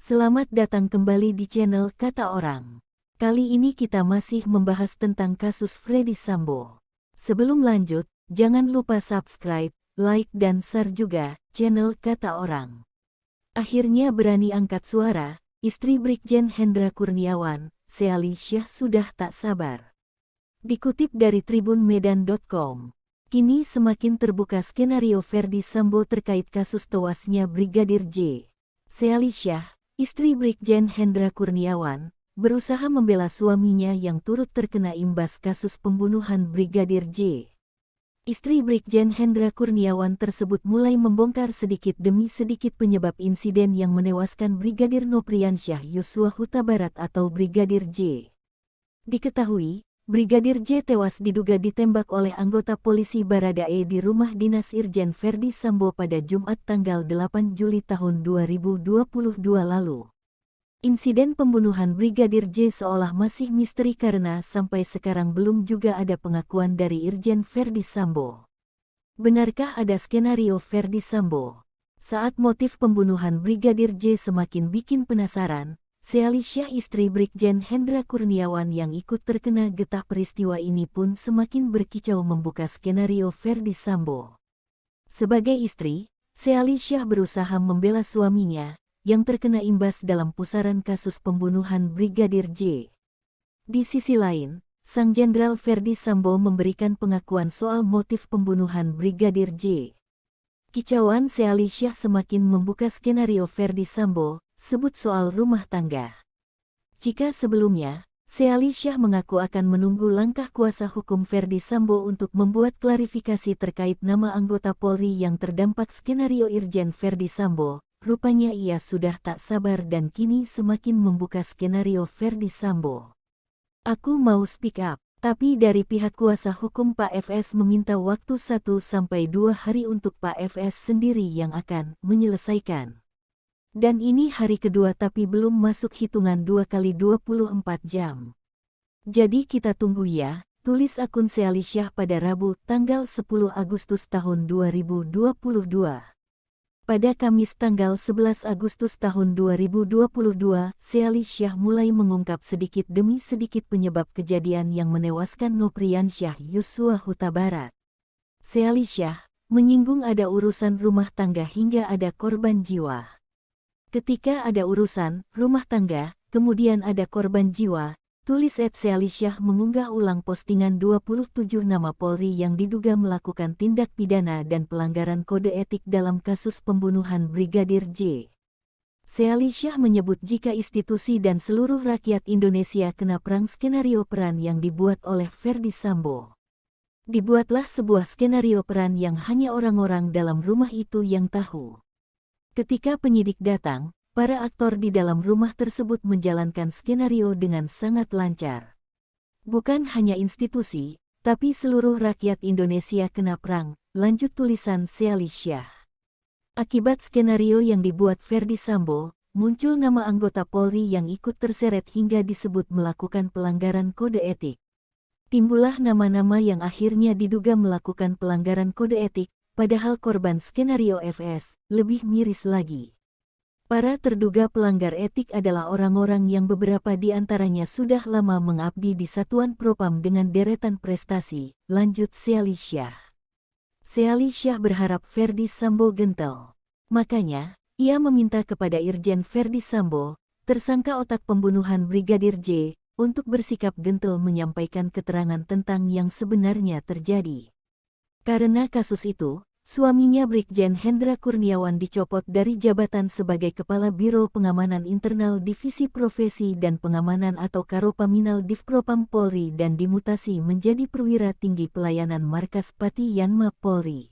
Selamat datang kembali di channel Kata Orang. Kali ini kita masih membahas tentang kasus Ferdy Sambo. Sebelum lanjut, jangan lupa subscribe, like dan share juga channel Kata Orang. Akhirnya berani angkat suara, istri Brigjen Hendra Kurniawan, Seali Syah sudah tak sabar. Dikutip dari tribunmedan.com, kini semakin terbuka skenario Ferdy Sambo terkait kasus tewasnya Brigadir J. Seali Syah, istri Brigjen Hendra Kurniawan, berusaha membela suaminya yang turut terkena imbas kasus pembunuhan Brigadir J. Istri Brigjen Hendra Kurniawan tersebut mulai membongkar sedikit demi sedikit penyebab insiden yang menewaskan Brigadir Nopriansyah Yosua Huta Barat atau Brigadir J. Diketahui, Brigadir J tewas diduga ditembak oleh anggota polisi Baradae di rumah dinas Irjen Ferdy Sambo pada Jumat tanggal 8 Juli tahun 2022 lalu. Insiden pembunuhan Brigadir J seolah masih misteri karena sampai sekarang belum juga ada pengakuan dari Irjen Ferdy Sambo. Benarkah ada skenario Ferdy Sambo? Saat motif pembunuhan Brigadir J semakin bikin penasaran, Seali Syah istri Brigjen Hendra Kurniawan yang ikut terkena getah peristiwa ini pun semakin berkicau membuka skenario Ferdy Sambo. Sebagai istri, Seali Syah berusaha membela suaminya yang terkena imbas dalam pusaran kasus pembunuhan Brigadir J. Di sisi lain, sang Jenderal Ferdy Sambo memberikan pengakuan soal motif pembunuhan Brigadir J. Kicauan Seali Syah semakin membuka skenario Ferdy Sambo, sebut soal rumah tangga. Jika sebelumnya, Seali Syah mengaku akan menunggu langkah kuasa hukum Ferdy Sambo untuk membuat klarifikasi terkait nama anggota Polri yang terdampak skenario Irjen Ferdy Sambo, rupanya ia sudah tak sabar dan kini semakin membuka skenario Ferdy Sambo. Aku mau speak up, tapi dari pihak kuasa hukum Pak FS meminta waktu 1-2 hari untuk Pak FS sendiri yang akan menyelesaikan. Dan ini hari kedua tapi belum masuk hitungan 2x24 jam. Jadi kita tunggu ya, tulis akun Seali Syah pada Rabu tanggal 10 Agustus tahun 2022. Pada Kamis tanggal 11 Agustus tahun 2022, Seali Syah mulai mengungkap sedikit demi sedikit penyebab kejadian yang menewaskan Nopriansyah Yosua Huta Barat. Seali Syah menyinggung ada urusan rumah tangga hingga ada korban jiwa. Ketika ada urusan rumah tangga, kemudian ada korban jiwa, tulis @Seali Syah mengunggah ulang postingan 27 nama Polri yang diduga melakukan tindak pidana dan pelanggaran kode etik dalam kasus pembunuhan Brigadir J. Seali Syah menyebut jika institusi dan seluruh rakyat Indonesia kena perang skenario peran yang dibuat oleh Ferdy Sambo. Dibuatlah sebuah skenario peran yang hanya orang-orang dalam rumah itu yang tahu. Ketika penyidik datang, para aktor di dalam rumah tersebut menjalankan skenario dengan sangat lancar. Bukan hanya institusi, tapi seluruh rakyat Indonesia kena perang, lanjut tulisan Seali Syah. Akibat skenario yang dibuat Ferdy Sambo, muncul nama anggota Polri yang ikut terseret hingga disebut melakukan pelanggaran kode etik. Timbullah nama-nama yang akhirnya diduga melakukan pelanggaran kode etik, padahal korban skenario FS lebih miris lagi. Para terduga pelanggar etik adalah orang-orang yang beberapa di antaranya sudah lama mengabdi di Satuan Propam dengan deretan prestasi, lanjut Seali Syah. Seali Syah berharap Ferdy Sambo gentle. Makanya, ia meminta kepada Irjen Ferdy Sambo, tersangka otak pembunuhan Brigadir J, untuk bersikap gentle menyampaikan keterangan tentang yang sebenarnya terjadi. Karena kasus itu, suaminya Brigjen Hendra Kurniawan dicopot dari jabatan sebagai Kepala Biro Pengamanan Internal Divisi Profesi dan Pengamanan atau Karopaminal Divpropam Polri dan dimutasi menjadi Perwira Tinggi Pelayanan Markas Pati Yanma Polri.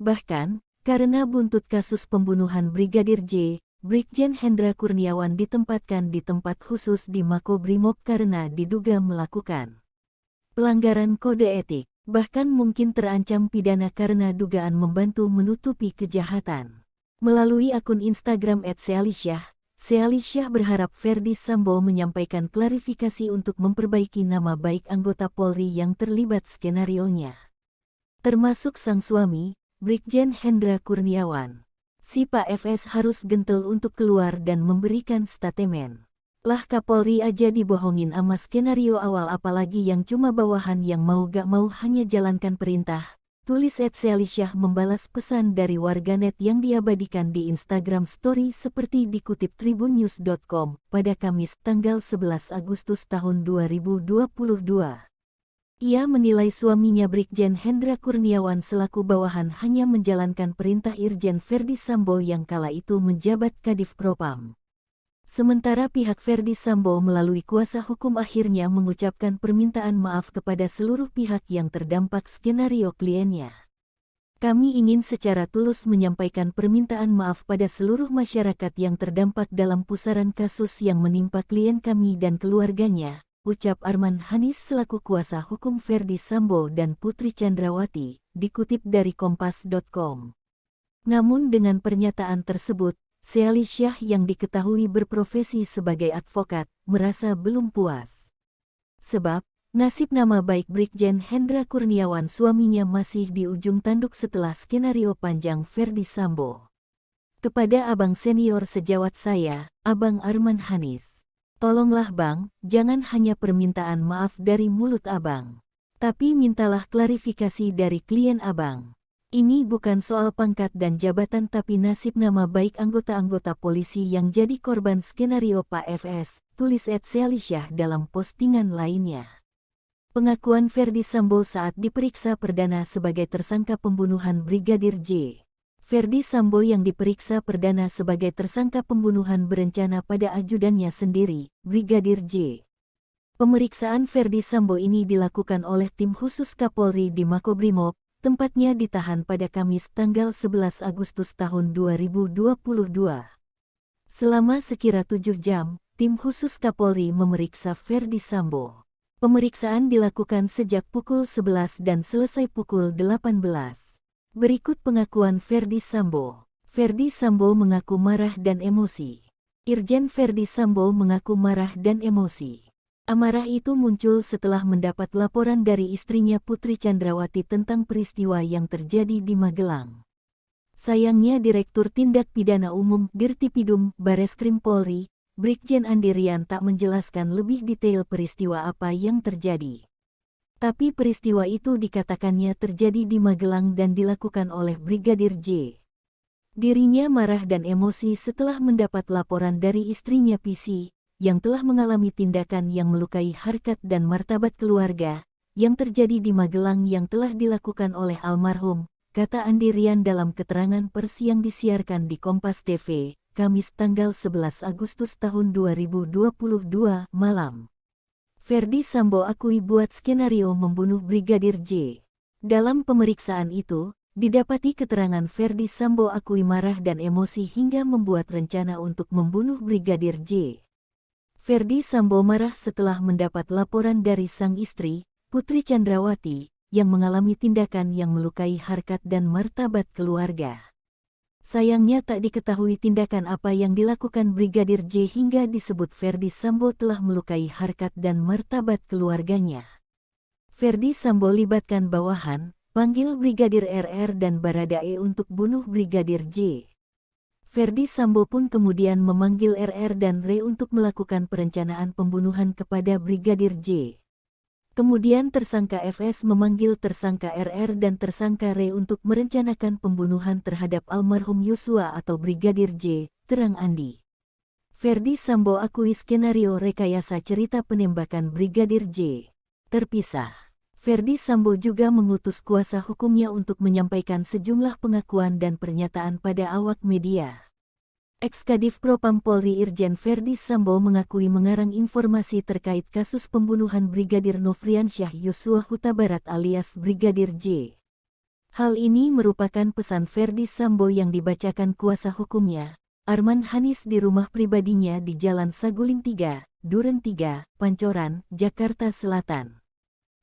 Bahkan, karena buntut kasus pembunuhan Brigadir J, Brigjen Hendra Kurniawan ditempatkan di tempat khusus di Makobrimob karena diduga melakukan pelanggaran kode etik. Bahkan mungkin terancam pidana karena dugaan membantu menutupi kejahatan. Melalui akun Instagram @Seali Syah, Seali Syah berharap Ferdy Sambo menyampaikan klarifikasi untuk memperbaiki nama baik anggota Polri yang terlibat skenarionya. Termasuk sang suami, Brigjen Hendra Kurniawan. si Pak FS harus gentel untuk keluar dan memberikan statement. Lah Kapolri aja dibohongin ama skenario awal apalagi yang cuma bawahan yang mau gak mau hanya jalankan perintah. Tulis @Selisyah membalas pesan dari warganet yang diabadikan di Instagram Story seperti dikutip tribunnews.com pada Kamis tanggal 11 Agustus tahun 2022. Ia menilai suaminya Brigjen Hendra Kurniawan selaku bawahan hanya menjalankan perintah Irjen Verdi Sambo yang kala itu menjabat Kadif Propam. Sementara pihak Verdi Sambo melalui kuasa hukum akhirnya mengucapkan permintaan maaf kepada seluruh pihak yang terdampak skenario kliennya. Kami ingin secara tulus menyampaikan permintaan maaf pada seluruh masyarakat yang terdampak dalam pusaran kasus yang menimpa klien kami dan keluarganya, ucap Arman Hanis selaku kuasa hukum Verdi Sambo dan Putri Chandrawati, dikutip dari kompas.com. Namun dengan pernyataan tersebut, Selisyah yang diketahui berprofesi sebagai advokat, merasa belum puas. Sebab, nasib nama baik Brigjen Hendra Kurniawan suaminya masih di ujung tanduk setelah skenario panjang Verdi Sambo. Kepada abang senior sejawat saya, Abang Arman Hanis. Tolonglah bang, jangan hanya permintaan maaf dari mulut abang. Tapi mintalah klarifikasi dari klien abang. Ini bukan soal pangkat dan jabatan tapi nasib nama baik anggota-anggota polisi yang jadi korban skenario Pak FS, tulis @Selisyah dalam postingan lainnya. Pengakuan Verdi Sambo saat diperiksa perdana sebagai tersangka pembunuhan Brigadir J. Verdi Sambo yang diperiksa perdana sebagai tersangka pembunuhan berencana pada ajudannya sendiri, Brigadir J. Pemeriksaan Verdi Sambo ini dilakukan oleh tim khusus Kapolri di Makobrimob. Tempatnya ditahan pada Kamis tanggal 11 Agustus tahun 2022. Selama sekira 7 jam, tim khusus Kapolri memeriksa Verdi Sambo. Pemeriksaan dilakukan sejak pukul 11 dan selesai pukul 18. Berikut pengakuan Verdi Sambo. Verdi Sambo mengaku marah dan emosi. Irjen Verdi Sambo mengaku marah dan emosi. Amarah itu muncul setelah mendapat laporan dari istrinya Putri Chandrawati tentang peristiwa yang terjadi di Magelang. Sayangnya Direktur Tindak Pidana Umum Dirtipidum Bareskrim Polri, Brigjen Andirian tak menjelaskan lebih detail peristiwa apa yang terjadi. Tapi peristiwa itu dikatakannya terjadi di Magelang dan dilakukan oleh Brigadir J. Dirinya marah dan emosi setelah mendapat laporan dari istrinya PC, yang telah mengalami tindakan yang melukai harkat dan martabat keluarga, yang terjadi di Magelang yang telah dilakukan oleh almarhum, kata Andirian dalam keterangan pers yang disiarkan di Kompas TV, Kamis tanggal 11 Agustus tahun 2022 malam. Verdi Sambo akui buat skenario membunuh Brigadir J. Dalam pemeriksaan itu, didapati keterangan Verdi Sambo akui marah dan emosi hingga membuat rencana untuk membunuh Brigadir J. Verdi Sambo marah setelah mendapat laporan dari sang istri, Putri Chandrawati, yang mengalami tindakan yang melukai harkat dan martabat keluarga. Sayangnya tak diketahui tindakan apa yang dilakukan Brigadir J hingga disebut Verdi Sambo telah melukai harkat dan martabat keluarganya. Verdi Sambo libatkan bawahan, panggil Brigadir RR dan Baradae untuk bunuh Brigadir J. Verdi Sambo pun kemudian memanggil RR dan R untuk melakukan perencanaan pembunuhan kepada Brigadir J. Kemudian tersangka FS memanggil tersangka RR dan tersangka R untuk merencanakan pembunuhan terhadap almarhum Yosua atau Brigadir J, terang Andi. Verdi Sambo akui skenario rekayasa cerita penembakan Brigadir J. Terpisah. Verdi Sambo juga mengutus kuasa hukumnya untuk menyampaikan sejumlah pengakuan dan pernyataan pada awak media. Ex-Kadif Propam Polri Irjen Verdi Sambo mengakui mengarang informasi terkait kasus pembunuhan Brigadir Nofriansyah Yosua Huta Barat alias Brigadir J. Hal ini merupakan pesan Verdi Sambo yang dibacakan kuasa hukumnya, Arman Hanis di rumah pribadinya di Jalan Saguling 3, Duren 3, Pancoran, Jakarta Selatan.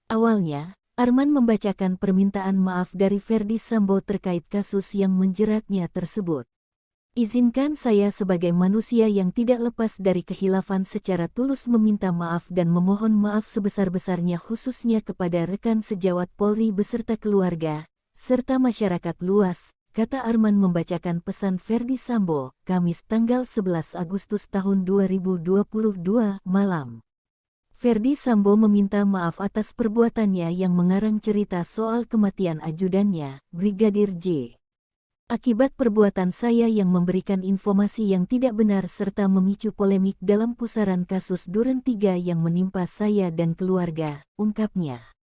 Awalnya, Arman membacakan permintaan maaf dari Verdi Sambo terkait kasus yang menjeratnya tersebut. Izinkan saya sebagai manusia yang tidak lepas dari kehilafan secara tulus meminta maaf dan memohon maaf sebesar-besarnya khususnya kepada rekan sejawat Polri beserta keluarga, serta masyarakat luas, kata Arman membacakan pesan Ferdy Sambo, Kamis tanggal 11 Agustus tahun 2022 malam. Ferdy Sambo meminta maaf atas perbuatannya yang mengarang cerita soal kematian ajudannya, Brigadir J. Akibat perbuatan saya yang memberikan informasi yang tidak benar serta memicu polemik dalam pusaran kasus Duren 3 yang menimpa saya dan keluarga, ungkapnya.